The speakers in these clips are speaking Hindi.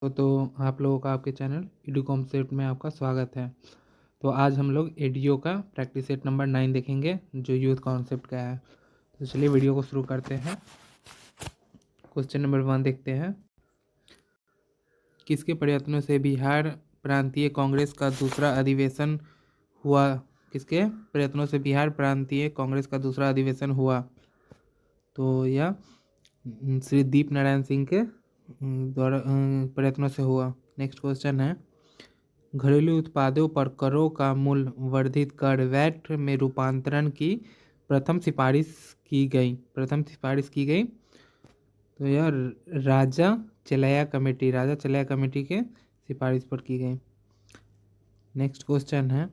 तो आप लोगों का आपके चैनल एडू कॉन्सेप्ट में आपका स्वागत है। तो आज हम लोग एडीओ का प्रैक्टिस सेट नंबर 9 देखेंगे जो यूथ कॉन्सेप्ट का है। तो चलिए वीडियो को शुरू करते हैं। क्वेश्चन नंबर 1 देखते हैं। किसके प्रयत्नों से बिहार प्रांतीय कांग्रेस का दूसरा अधिवेशन हुआ? किसके प्रयत्नों से बिहार प्रांतीय कांग्रेस का दूसरा अधिवेशन हुआ? तो यह श्री दीप नारायण सिंह के द्वारा प्रयत्नों से हुआ। नेक्स्ट क्वेश्चन है, घरेलू उत्पादों पर करों का मूल्य वर्धित कर वैट में रूपांतरण की प्रथम सिफारिश की गई। तो यह राजा चलैया कमेटी के सिफारिश पर की गई। नेक्स्ट क्वेश्चन है,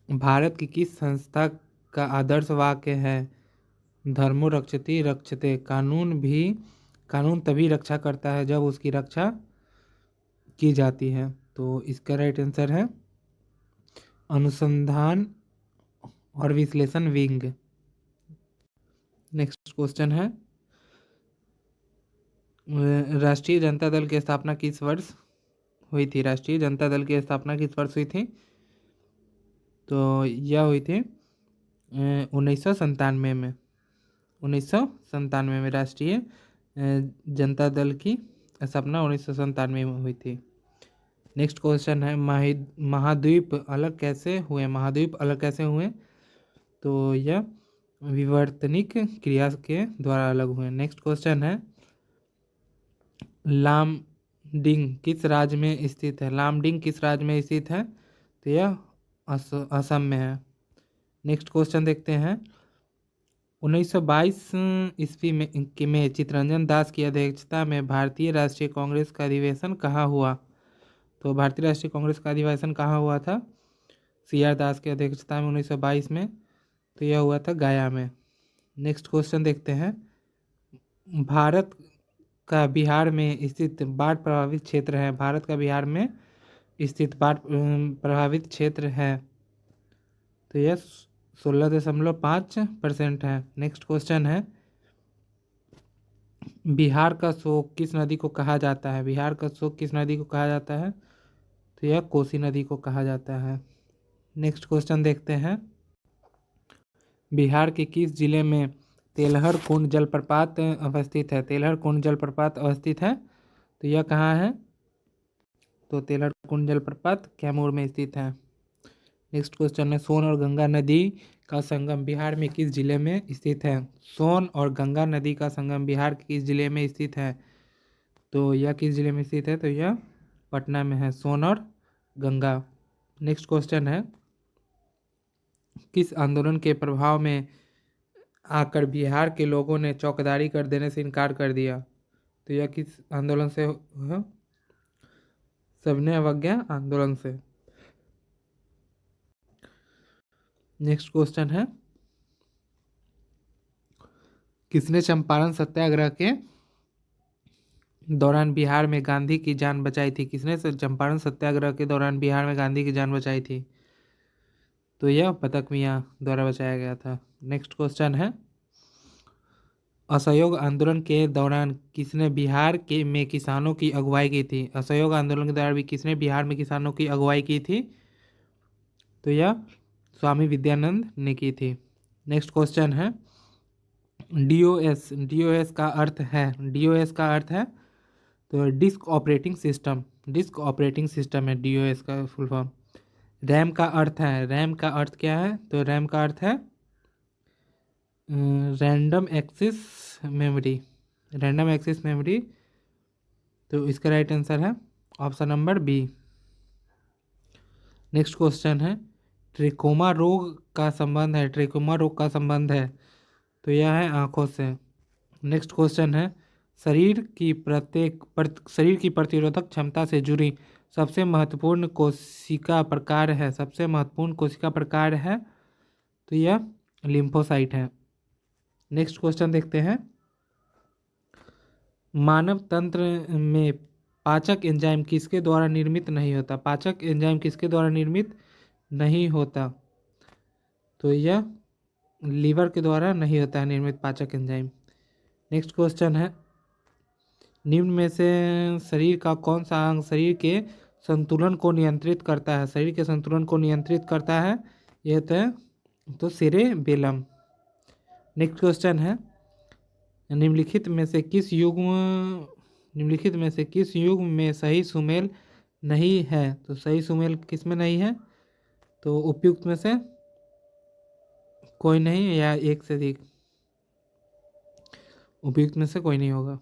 भारत की किस संस्था का आदर्श वाक्य है धर्मो रक्षति रक्षते? कानून तभी रक्षा करता है जब उसकी रक्षा की जाती है। तो इसका राइट आंसर है अनुसंधान और विश्लेषण विंग। नेक्स्ट क्वेश्चन है, राष्ट्रीय जनता दल की स्थापना किस वर्ष हुई थी? राष्ट्रीय जनता दल की स्थापना किस वर्ष हुई थी? तो यह हुई थी 1997 में। 1997 में राष्ट्रीय जनता दल की स्थापना 1997 में हुई थी। नेक्स्ट क्वेश्चन है, महाद्वीप अलग कैसे हुए? तो यह विवर्तनिक क्रिया के द्वारा अलग हुए। नेक्स्ट क्वेश्चन है, लामडिंग किस राज्य में स्थित है? तो यह असम में है। नेक्स्ट क्वेश्चन देखते हैं, 1922 ईस्वी में चित्तरंजन दास की अध्यक्षता में भारतीय राष्ट्रीय कांग्रेस का अधिवेशन कहाँ हुआ? तो भारतीय राष्ट्रीय कांग्रेस का अधिवेशन कहाँ हुआ था? CR दास की अध्यक्षता में 1922 में। तो यह हुआ था गया में। नेक्स्ट क्वेश्चन देखते हैं, भारत का बिहार में स्थित बाढ़ प्रभावित क्षेत्र है। तो यह 16.5% है। नेक्स्ट क्वेश्चन है, बिहार का शोक किस नदी को कहा जाता है? तो यह कोसी नदी को कहा जाता है। नेक्स्ट क्वेश्चन देखते हैं, बिहार के किस जिले में तेलहर कुंड जलप्रपात अवस्थित है? तो यह कहाँ है? तो तेलहर कुंड जलप्रपात कैमूर में स्थित है। नेक्स्ट क्वेश्चन है, सोन और गंगा नदी का संगम बिहार में किस जिले में स्थित है? तो यह किस जिले में स्थित है? तो यह पटना में है, सोन और गंगा। नेक्स्ट क्वेश्चन है, किस आंदोलन के प्रभाव में आकर बिहार के लोगों ने चौकीदारी कर देने से इनकार कर दिया? तो यह किस आंदोलन से हुआ? सविनय अवज्ञा आंदोलन से। नेक्स्ट क्वेश्चन है, किसने चंपारण सत्याग्रह के दौरान बिहार में गांधी की जान बचाई थी? तो यह पदक मियां द्वारा बचाया गया था। नेक्स्ट क्वेश्चन है, असहयोग आंदोलन के दौरान किसने बिहार में किसानों की अगुवाई की थी? तो यह स्वामी विद्यानंद ने की थी। नेक्स्ट क्वेश्चन है, डीओएस का अर्थ है तो डिस्क ऑपरेटिंग सिस्टम है डीओएस का फुल फॉर्म। रैम का अर्थ क्या है? तो रैम का अर्थ है रैंडम एक्सेस मेमोरी। तो इसका राइट आंसर है option number B. Next question है, ट्रिकोमा रोग का संबंध है तो यह है आंखों से। नेक्स्ट क्वेश्चन है, शरीर की प्रतिरोधक क्षमता से जुड़ी सबसे महत्वपूर्ण कोशिका प्रकार है तो यह लिम्फोसाइट है। नेक्स्ट क्वेश्चन देखते हैं, मानव तंत्र में पाचक एंजाइम किसके द्वारा निर्मित नहीं होता? तो यह लीवर के द्वारा नहीं होता है निर्मित पाचक एंजाइम। नेक्स्ट क्वेश्चन है, निम्न में से शरीर का कौन सा अंग शरीर के संतुलन को नियंत्रित करता है? शरीर के संतुलन को नियंत्रित करता है यह तो सेरेबेलम। नेक्स्ट क्वेश्चन है, निम्नलिखित में से किस युग्म में सही सुमेल नहीं है? तो सही सुमेल किस में नहीं है? तो उपयुक्त में से कोई नहीं या एक से अधिक? उपयुक्त में से कोई नहीं होगा।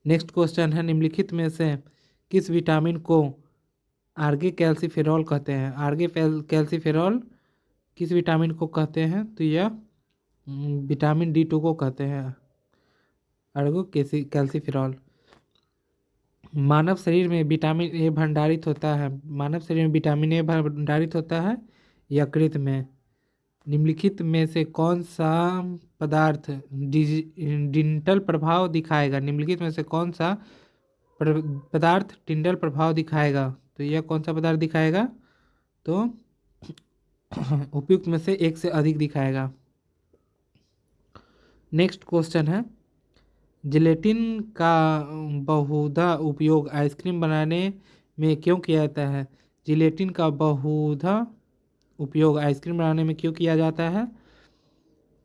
नेक्स्ट क्वेश्चन है, निम्नलिखित में से किस विटामिन को आर्गे कैल्सीफेरॉल कहते हैं? आर्गे कैल्सीफेरॉल किस विटामिन को कहते हैं? तो यह विटामिन D2 को कहते हैं, आर्गो कैल्सीफेरॉल। मानव शरीर में विटामिन ए भंडारित होता है। मानव शरीर में विटामिन ए भंडारित होता है यकृत में। निम्नलिखित में से कौन सा पदार्थ डिंटल प्रभाव दिखाएगा? निम्नलिखित में से कौन सा पदार्थ टिंडल प्रभाव दिखाएगा? तो यह कौन सा पदार्थ दिखाएगा? तो उपयुक्त में से एक से अधिक दिखाएगा। नेक्स्ट क्वेश्चन है, जिलेटिन का बहुधा उपयोग आइसक्रीम बनाने में क्यों किया जाता है? जिलेटिन का बहुधा उपयोग आइसक्रीम बनाने में क्यों किया जाता है?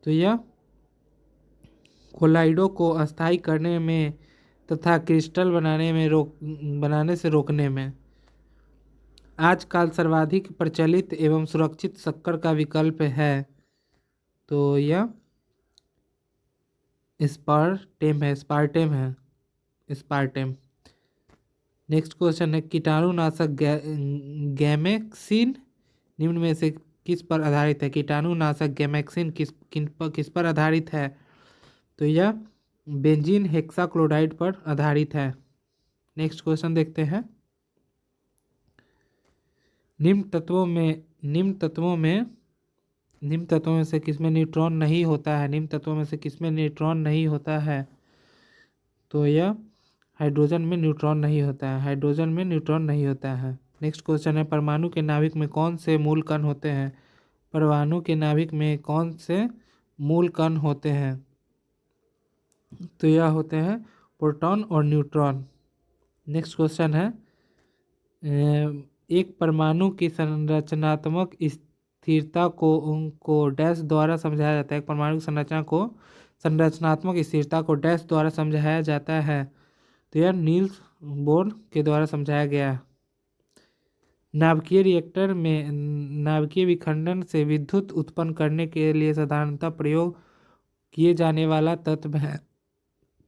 तो यह कोलाइडो को अस्थायी करने में तथा क्रिस्टल बनाने से रोकने में। आजकल सर्वाधिक प्रचलित एवं सुरक्षित शक्कर का विकल्प है, तो यह स्पार्टेम। नेक्स्ट क्वेश्चन है, कीटाणुनाशक गैमेक्सिन निम्न में से किस पर आधारित है? कीटाणुनाशक गैमेक्सिन किस पर आधारित है? तो यह बेंजीन हेक्साक्लोराइड पर आधारित है। नेक्स्ट क्वेश्चन देखते हैं, निम्न तत्वों में से किसमें न्यूट्रॉन नहीं होता है? निम्न तत्वों में से किसमें न्यूट्रॉन नहीं होता है? तो यह हाइड्रोजन में न्यूट्रॉन नहीं होता है। नेक्स्ट क्वेश्चन है, परमाणु के नाभिक में कौन से मूल कण होते हैं? परमाणु के नाभिक में कौन से मूल कण होते हैं? तो यह होते हैं प्रोटॉन और न्यूट्रॉन। नेक्स्ट क्वेश्चन है, एक परमाणु की संरचनात्मक स्थिरता को डैश द्वारा समझाया जाता है। एक परमाणु की संरचनात्मक स्थिरता को डैश द्वारा समझाया जाता है? तो यह नील्स बोर के द्वारा समझाया गया। नाभिकीय रिएक्टर में नाभिकीय विखंडन से विद्युत उत्पन्न करने के लिए साधारणतः प्रयोग किए जाने वाला तत्व है?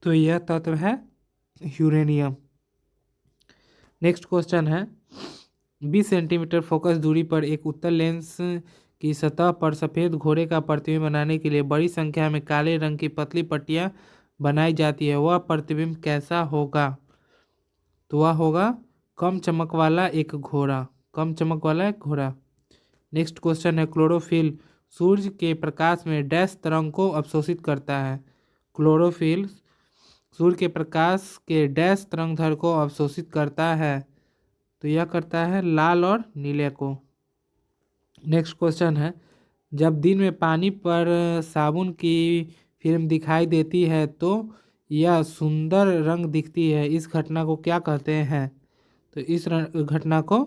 तो यह तत्व है यूरेनियम। नेक्स्ट क्वेश्चन है, 20 सेंटीमीटर फोकस दूरी पर एक उत्तल लेंस की सतह पर सफ़ेद घोड़े का प्रतिबिंब बनाने के लिए बड़ी संख्या में काले रंग की पतली पट्टियां बनाई जाती है। वह प्रतिबिंब कैसा होगा? तो वह होगा कम चमक वाला एक घोड़ा। नेक्स्ट क्वेश्चन है, क्लोरोफिल सूर्य के प्रकाश में डैश तरंग को अवशोषित करता है? क्लोरोफिल सूर्य के प्रकाश के डैश तरंगधर को अवशोषित करता है? तो यह करता है लाल और नीले को। नेक्स्ट क्वेश्चन है, जब दिन में पानी पर साबुन की फिल्म दिखाई देती है तो यह सुंदर रंग दिखती है, इस घटना को क्या कहते हैं? तो इस घटना को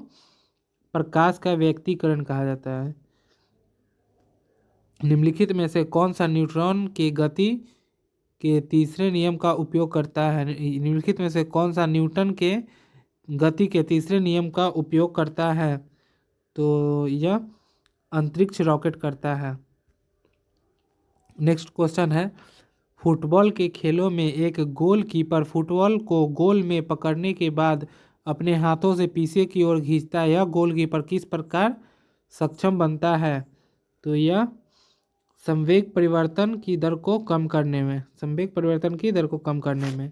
प्रकाश का व्यक्तीकरण कहा जाता है। निम्नलिखित में से कौन सा न्यूट्रॉन की गति के तीसरे नियम का उपयोग करता है? निम्नलिखित में से कौन सा न्यूटन के गति के तीसरे नियम का उपयोग करता है? तो यह अंतरिक्ष रॉकेट करता है। नेक्स्ट क्वेश्चन है, फुटबॉल के खेलों में एक गोलकीपर फुटबॉल को गोल में पकड़ने के बाद अपने हाथों से पीछे की ओर खींचता है। यह गोलकीपर किस प्रकार सक्षम बनता है? तो यह संवेग परिवर्तन की दर को कम करने में।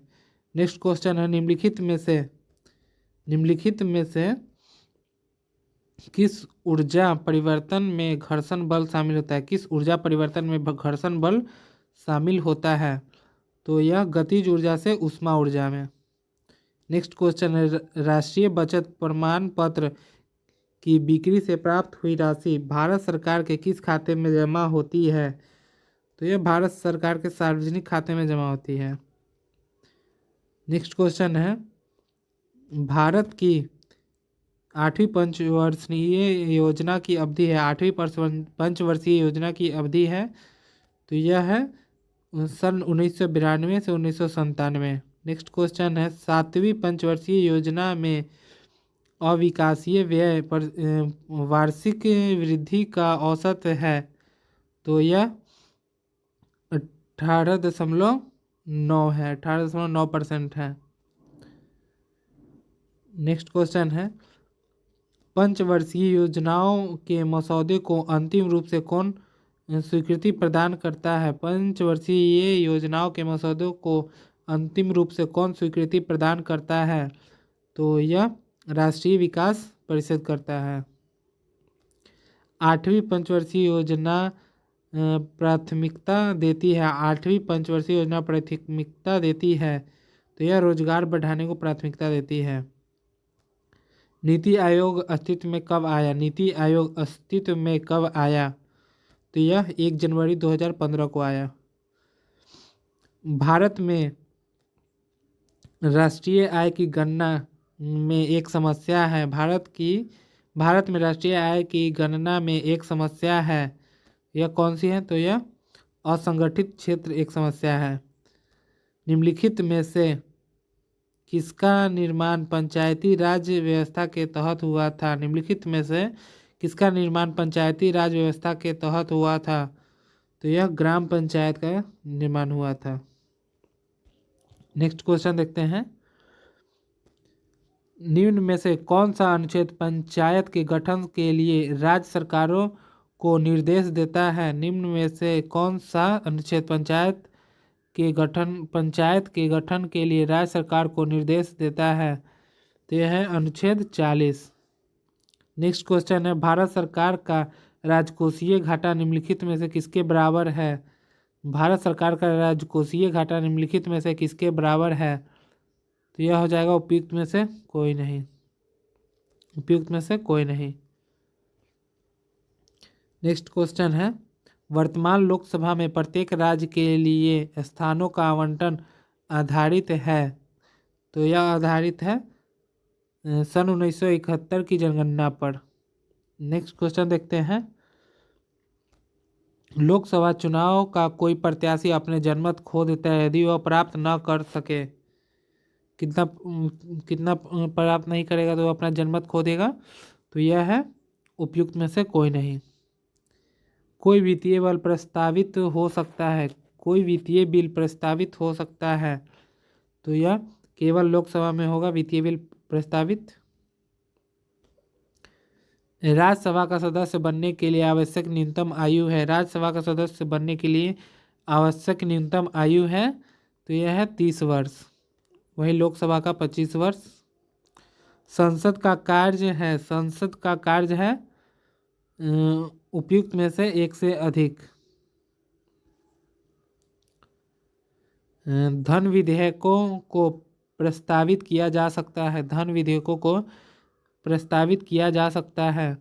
नेक्स्ट क्वेश्चन है, निम्नलिखित में से किस ऊर्जा परिवर्तन में घर्षण बल शामिल होता है? किस ऊर्जा परिवर्तन में घर्षण बल शामिल होता है? तो यह गतिज ऊर्जा से ऊष्मा ऊर्जा में। नेक्स्ट क्वेश्चन है, राष्ट्रीय बचत प्रमाण पत्र की बिक्री से प्राप्त हुई राशि भारत सरकार के किस खाते में जमा होती है? तो यह भारत सरकार के सार्वजनिक खाते में जमा होती है। नेक्स्ट क्वेश्चन है, भारत की 8वीं पंचवर्षीय योजना की अवधि है, 8वीं पंचवर्षीय योजना की अवधि है, तो यह है सन 1992 से 1997। नेक्स्ट क्वेश्चन है, 7वीं पंचवर्षीय योजना में अविकासीय व्यय पर वार्षिक वृद्धि का औसत है, तो यह 18.9 है, 18.9% है। नेक्स्ट क्वेश्चन है, पंचवर्षीय योजनाओं के मसौदे को अंतिम रूप से कौन स्वीकृति प्रदान करता है? पंचवर्षीय योजनाओं के मसौदे को अंतिम रूप से कौन स्वीकृति प्रदान करता है? तो यह राष्ट्रीय विकास परिषद करता है। 8वीं पंचवर्षीय योजना प्राथमिकता देती है, 8वीं पंचवर्षीय योजना प्राथमिकता देती है, तो यह रोजगार बढ़ाने को प्राथमिकता देती है। नीति आयोग अस्तित्व में कब आया? नीति आयोग अस्तित्व में कब आया? तो यह 1 जनवरी 2015 को आया। भारत में राष्ट्रीय आय की गणना में एक समस्या है। भारत में राष्ट्रीय आय की गणना में एक समस्या है, यह कौन सी है? तो यह असंगठित क्षेत्र एक समस्या है। निम्नलिखित में से किसका निर्माण पंचायती राज व्यवस्था के तहत हुआ था? निम्नलिखित में से किसका निर्माण पंचायती राज व्यवस्था के तहत हुआ था? तो यह ग्राम पंचायत का निर्माण हुआ था। नेक्स्ट क्वेश्चन देखते हैं, निम्न में से कौन सा अनुच्छेद पंचायत के गठन के लिए राज्य सरकारों को निर्देश देता है? निम्न में से कौन सा अनुच्छेद पंचायत के गठन के लिए राज्य सरकार को निर्देश देता है? तो यह है अनुच्छेद 40। नेक्स्ट क्वेश्चन है, भारत सरकार का राजकोषीय घाटा निम्नलिखित में से किसके बराबर है? भारत सरकार का राजकोषीय घाटा निम्नलिखित में से किसके बराबर है? तो यह हो जाएगा उपयुक्त में से कोई नहीं, उपयुक्त में से कोई नहीं। नेक्स्ट क्वेश्चन है, वर्तमान लोकसभा में प्रत्येक राज्य के लिए स्थानों का आवंटन आधारित है, तो यह आधारित है सन 1971 की जनगणना पर। नेक्स्ट क्वेश्चन देखते हैं, लोकसभा चुनाव का कोई प्रत्याशी अपने जनमत खो देता है यदि वह प्राप्त न कर सके, कितना प्राप्त नहीं करेगा तो अपना जनमत खो देगा, तो यह है उपयुक्त में से कोई नहीं। कोई वित्तीय बल प्रस्तावित हो सकता है, कोई वित्तीय बिल प्रस्तावित हो सकता है, तो यह केवल लोकसभा में होगा वित्तीय बिल प्रस्तावित। राज्यसभा का सदस्य बनने के लिए आवश्यक न्यूनतम आयु है, राज्यसभा का सदस्य बनने के लिए आवश्यक न्यूनतम आयु है, तो यह है 30 वर्ष, वही लोकसभा का 25 वर्ष। संसद का कार्य है उपयुक्त में से एक से अधिक। धन विधेयकों को प्रस्तावित किया जा सकता है, धन विधेयकों को प्रस्तावित किया जा सकता है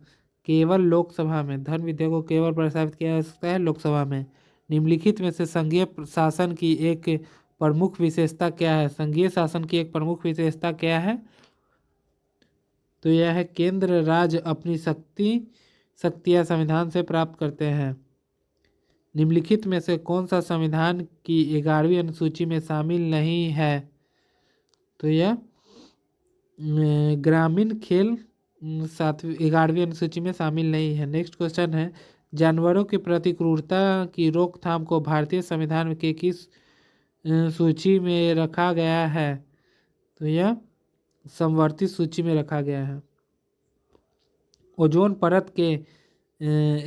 केवल लोकसभा में, धन विधेयकों को केवल प्रस्तावित किया जा सकता है लोकसभा में। निम्नलिखित में से संघीय शासन की एक प्रमुख विशेषता क्या है? संघीय शासन की एक प्रमुख विशेषता क्या है? तो यह है केंद्र राज्य अपनी शक्तियां संविधान से प्राप्त करते हैं। निम्नलिखित में से कौन सा संविधान की 11वीं अनुसूची में शामिल नहीं है? तो यह ग्रामीण खेल 11वीं अनुसूची में शामिल नहीं है। नेक्स्ट क्वेश्चन है, जानवरों के प्रति क्रूरता की रोकथाम को भारतीय संविधान के किस सूची में रखा गया है? तो यह समवर्ती सूची में रखा गया है। ओजोन परत के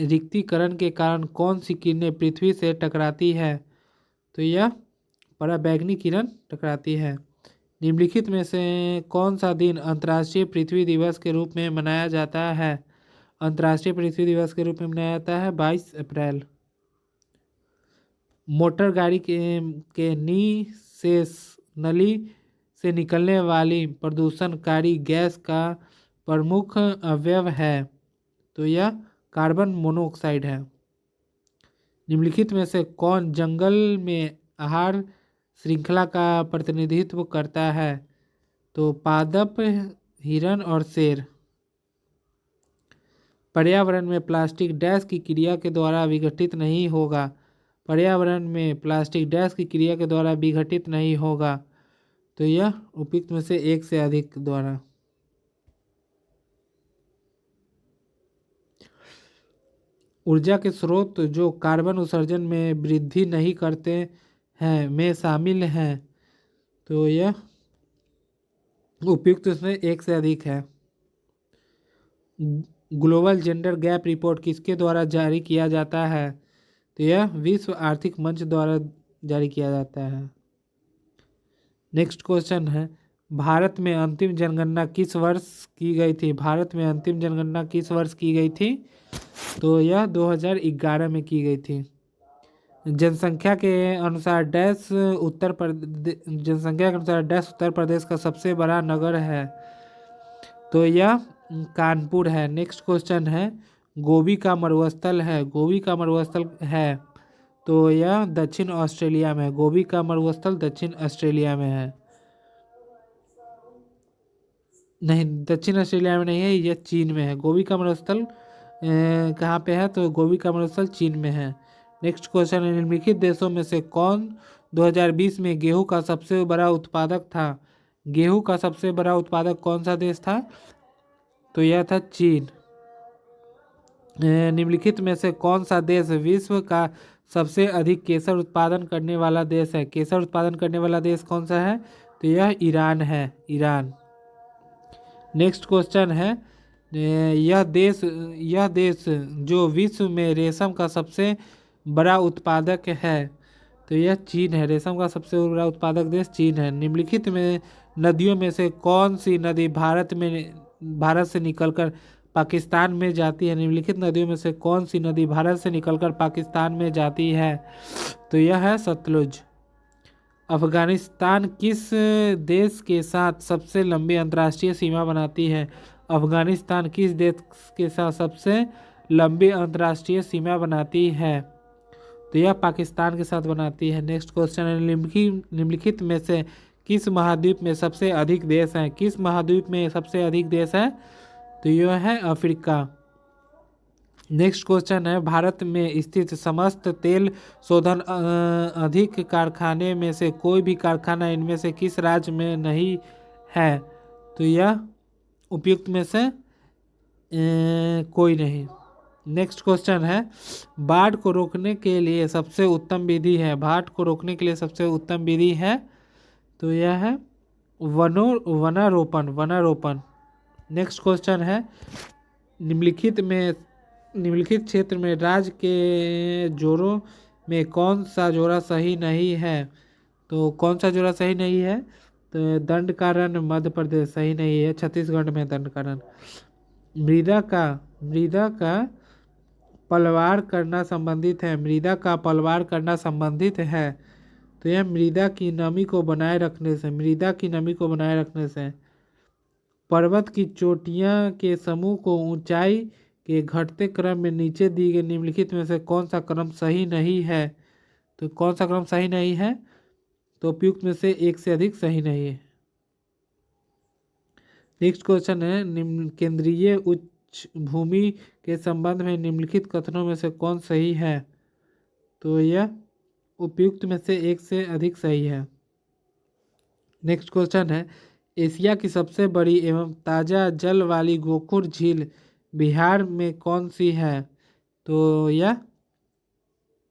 रिक्तीकरण के कारण कौन सी किरणें पृथ्वी से टकराती है? तो यह पराबैंगनी किरण टकराती है। निम्नलिखित में से कौन सा दिन अंतर्राष्ट्रीय पृथ्वी दिवस के रूप में मनाया जाता है? अंतर्राष्ट्रीय पृथ्वी दिवस के रूप में मनाया जाता है 22 अप्रैल। मोटर गाड़ी के नली से निकलने वाली प्रदूषणकारी गैस का प्रमुख अवयव है, तो यह कार्बन मोनोऑक्साइड है। निम्नलिखित में से कौन जंगल में आहार श्रृंखला का प्रतिनिधित्व करता है? तो पादप, हिरण और शेर। पर्यावरण में प्लास्टिक डैश की क्रिया के द्वारा विघटित नहीं होगा। पर्यावरण में प्लास्टिक डैश की क्रिया के द्वारा विघटित नहीं होगा। तो यह उपयुक्त में से एक से अधिक द्वारा। ऊर्जा के स्रोत जो कार्बन उत्सर्जन में वृद्धि नहीं करते हैं में शामिल हैं। तो यह उपयुक्त में एक से अधिक है। ग्लोबल जेंडर गैप रिपोर्ट किसके द्वारा जारी किया जाता है? तो यह विश्व आर्थिक मंच द्वारा जारी किया जाता है। नेक्स्ट क्वेश्चन है, भारत में अंतिम जनगणना किस वर्ष की गई थी? भारत में अंतिम जनगणना किस वर्ष की गई थी? तो यह 2011 में की गई थी। जनसंख्या के अनुसार डैश उत्तर प्रदेश का सबसे बड़ा नगर है। तो यह कानपुर है। नेक्स्ट क्वेश्चन है, गोबी का मरुस्थल है। गोबी का मरुस्थल है तो यह दक्षिण ऑस्ट्रेलिया में है। गोबी का मरुस्थल दक्षिण ऑस्ट्रेलिया में है। नहीं, दक्षिण ऑस्ट्रेलिया में नहीं है, यह चीन में है। गोबी का मरुस्थल कहाँ पे है? तो गोबी का मरुस्थल चीन में है। नेक्स्ट क्वेश्चन है, निम्नलिखित देशों में से कौन 2020 में गेहूं का सबसे बड़ा उत्पादक था? गेहूं का सबसे बड़ा उत्पादक कौन सा देश था? तो यह था चीन। निम्नलिखित में से कौन सा देश विश्व का सबसे अधिक केसर उत्पादन करने वाला देश है? केसर उत्पादन करने वाला देश कौन सा है? तो यह ईरान है, ईरान। नेक्स्ट क्वेश्चन है, यह देश जो विश्व में रेशम का सबसे बड़ा उत्पादक है। तो यह चीन है। रेशम का सबसे बड़ा उत्पादक देश चीन है। निम्नलिखित में नदियों में से कौन सी नदी भारत से निकलकर पाकिस्तान में जाती है? निम्नलिखित नदियों में से कौन सी नदी भारत से निकलकर पाकिस्तान में जाती है? तो यह है सतलुज। अफगानिस्तान किस देश के साथ सबसे लंबी अंतर्राष्ट्रीय सीमा बनाती है? अफगानिस्तान किस देश के साथ सबसे लंबी अंतर्राष्ट्रीय सीमा बनाती है? तो यह पाकिस्तान के साथ बनाती है। नेक्स्ट क्वेश्चन है, निम्नलिखित में से किस महाद्वीप में सबसे अधिक देश हैं? किस महाद्वीप में सबसे अधिक देश है? तो यह है अफ्रीका। नेक्स्ट क्वेश्चन है, भारत में स्थित समस्त तेल शोधन अधिक कारखाने में से कोई भी कारखाना इनमें से किस राज्य में नहीं है? तो यह उपयुक्त में से कोई नहीं। नेक्स्ट क्वेश्चन है, बाढ़ को रोकने के लिए सबसे उत्तम विधि है। बाढ़ को रोकने के लिए सबसे उत्तम विधि है तो यह है वनारोपण। नेक्स्ट क्वेश्चन है, निम्नलिखित क्षेत्र में राज्य के जोड़ों में कौन सा जोड़ा सही नहीं है? तो कौन सा जोड़ा सही नहीं है? तो दंडकारण्य मध्य प्रदेश सही नहीं है, छत्तीसगढ़ में दंडकारण्य। मृदा का पलवार करना संबंधित है। मृदा का पलवार करना संबंधित है तो यह मृदा की नमी को बनाए रखने से। पर्वत की चोटियां के समूह को ऊंचाई के घटते क्रम में नीचे दी गई निम्नलिखित में से कौन सा क्रम सही नहीं है? तो कौन सा क्रम सही नहीं है? तो उपयुक्त में से एक से अधिक सही नहीं है। नेक्स्ट क्वेश्चन है, निम्न केंद्रीय उच्च भूमि के संबंध में निम्नलिखित कथनों में से कौन सही है? तो यह उपयुक्त में से एक से अधिक सही है। नेक्स्ट क्वेश्चन है, एशिया की सबसे बड़ी एवं ताजा जल वाली गोखुर झील बिहार में कौन सी है? तो यह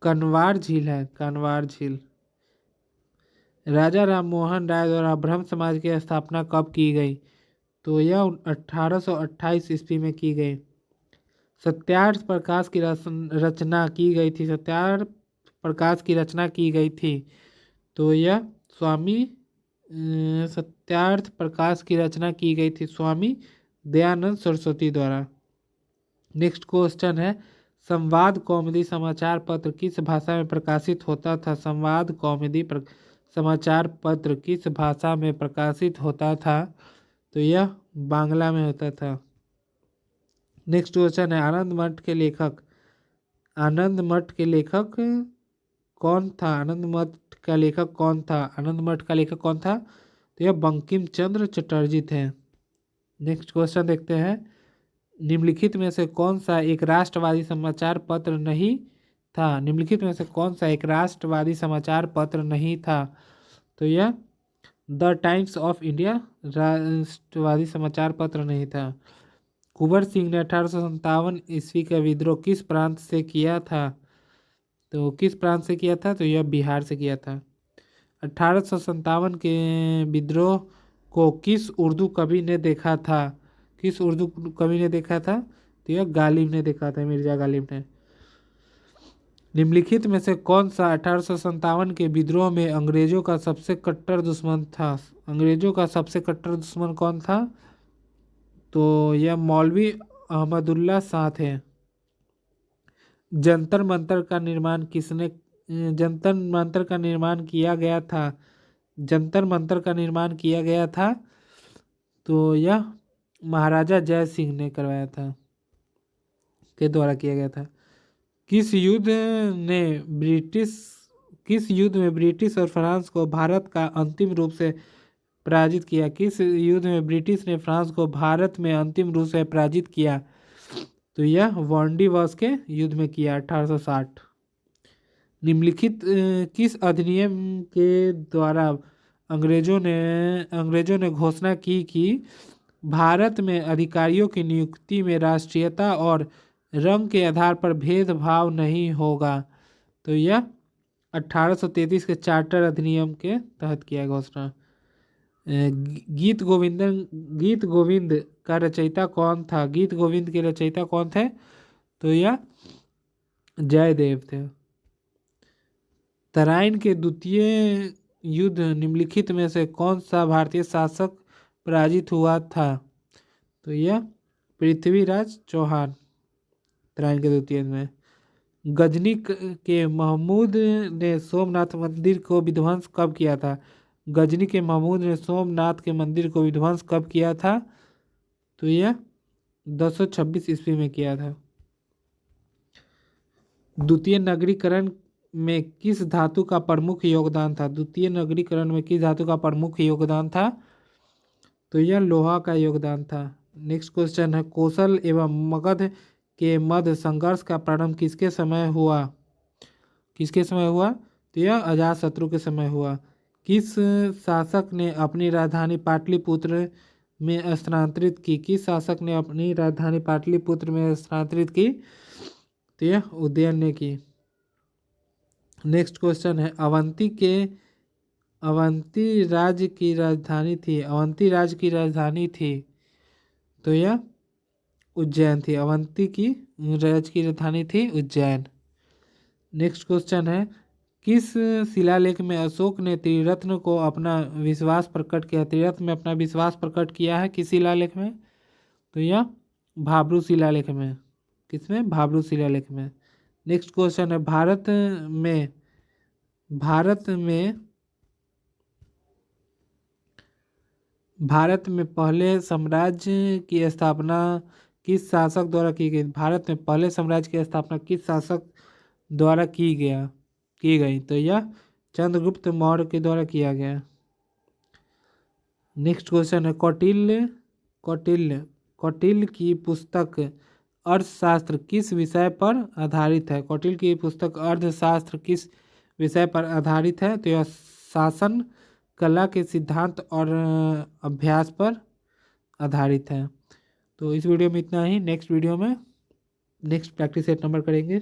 कनवार झील है, कनवार झील। राजा राम मोहन राय द्वारा ब्रह्म समाज की स्थापना कब की गई? तो यह 1828 ईस्वी में की गई। सत्यार्थ प्रकाश की रचना की गई थी। सत्यार्थ प्रकाश की रचना की गई थी तो यह सत्यार्थ प्रकाश की रचना की गई थी स्वामी दयानंद सरस्वती द्वारा। नेक्स्ट क्वेश्चन है, संवाद कौमुदी समाचार पत्र किस भाषा में प्रकाशित होता था? संवाद कौमुदी समाचार पत्र किस भाषा में प्रकाशित होता था? तो यह बांग्ला में होता था। नेक्स्ट क्वेश्चन है, आनंद मठ के लेखक कौन था? आनंद मठ का लेखक कौन था? आनंद मठ का लेखक कौन था? तो यह बंकिम चंद्र चटर्जी थे। नेक्स्ट क्वेश्चन देखते हैं। निम्नलिखित में से कौन सा एक राष्ट्रवादी समाचार पत्र नहीं था? निम्नलिखित में से कौन सा एक राष्ट्रवादी समाचार पत्र नहीं था? तो यह द टाइम्स ऑफ इंडिया राष्ट्रवादी समाचार पत्र नहीं था। कुंवर सिंह ने 1857 ईस्वी का विद्रोह किस प्रांत से किया था? तो किस प्रांत से किया था? तो यह बिहार से किया था। 1857 के विद्रोह को किस उर्दू कवि ने देखा था? किस उर्दू कवि ने देखा था? तो यह गालिब ने देखा था, मिर्जा गालिब ने। निम्नलिखित में से कौन सा 1857 के विद्रोह में अंग्रेजों का सबसे कट्टर दुश्मन था? अंग्रेजों का सबसे कट्टर दुश्मन कौन था? तो यह मौलवी अहमदुल्ला शाह थे। जंतर मंतर का निर्माण किसने जंतर मंतर का निर्माण किया गया था? जंतर मंतर का निर्माण किया गया था तो यह महाराजा जय सिंह ने करवाया था, के द्वारा किया गया था। किस युद्ध में ब्रिटिश और फ्रांस को भारत का अंतिम रूप से पराजित किया? किस युद्ध में ब्रिटिश ने फ्रांस को भारत में अंतिम रूप से पराजित किया? तो यह वांडीवर्स के युद्ध में किया, 1860। निम्नलिखित किस अधिनियम के द्वारा अंग्रेजों ने घोषणा की कि भारत में अधिकारियों की नियुक्ति में राष्ट्रीयता और रंग के आधार पर भेदभाव नहीं होगा? तो यह 1833 के चार्टर अधिनियम के तहत किया घोषणा। गीत गोविंद का रचयिता कौन था? गीत गोविंद के रचयिता कौन थे? तो यह जयदेव थे। तराइन के द्वितीय युद्ध निम्नलिखित में से कौन सा भारतीय शासक पराजित हुआ था? तो यह पृथ्वीराज चौहान। तराइन के द्वितीय युद्ध में गजनी के महमूद ने सोमनाथ मंदिर को विध्वंस कब किया था? गजनी के महमूद ने सोमनाथ के मंदिर को विध्वंस कब किया था? तो यह 1026 ईस्वी में किया था। द्वितीय नगरीकरण में किस धातु का प्रमुख योगदान था? द्वितीय नगरीकरण में किस धातु का प्रमुख योगदान था? तो यह लोहा का योगदान था। नेक्स्ट क्वेश्चन है, कौशल एवं मगध के मध्य संघर्ष का प्रारंभ किसके समय हुआ? किसके समय हुआ? तो यह अजातशत्रु के समय हुआ। किस शासक ने अपनी राजधानी पाटलिपुत्र में स्थानांतरित की? किस शासक ने अपनी राजधानी पाटलिपुत्र में स्थानांतरित की? तो यह उदयन ने की। नेक्स्ट क्वेश्चन है, अवंती राज्य की राजधानी थी तो यह उज्जैन थी। अवंती की राज्य की राजधानी थी उज्जैन। नेक्स्ट क्वेश्चन है, किस शिलालेख में अशोक ने त्रिरत्न को अपना विश्वास प्रकट किया? त्रिरत्न में अपना विश्वास प्रकट किया है किस शिलालेख में? तो यह भाब्रू शिलालेख में। किसमें? भाब्रू शिलालेख में। नेक्स्ट क्वेश्चन है, भारत में पहले साम्राज्य की स्थापना किस शासक द्वारा की गई? भारत में पहले साम्राज्य की स्थापना किस शासक द्वारा की गई? तो यह चंद्रगुप्त मौर्य के द्वारा किया गया। नेक्स्ट क्वेश्चन है, कौटिल्य की पुस्तक अर्थशास्त्र किस विषय पर आधारित है? कौटिल्य की पुस्तक अर्थशास्त्र किस विषय पर आधारित है? तो यह शासन कला के सिद्धांत और अभ्यास पर आधारित है। तो इस वीडियो में इतना ही। नेक्स्ट वीडियो में नेक्स्ट प्रैक्टिस सेट नंबर करेंगे।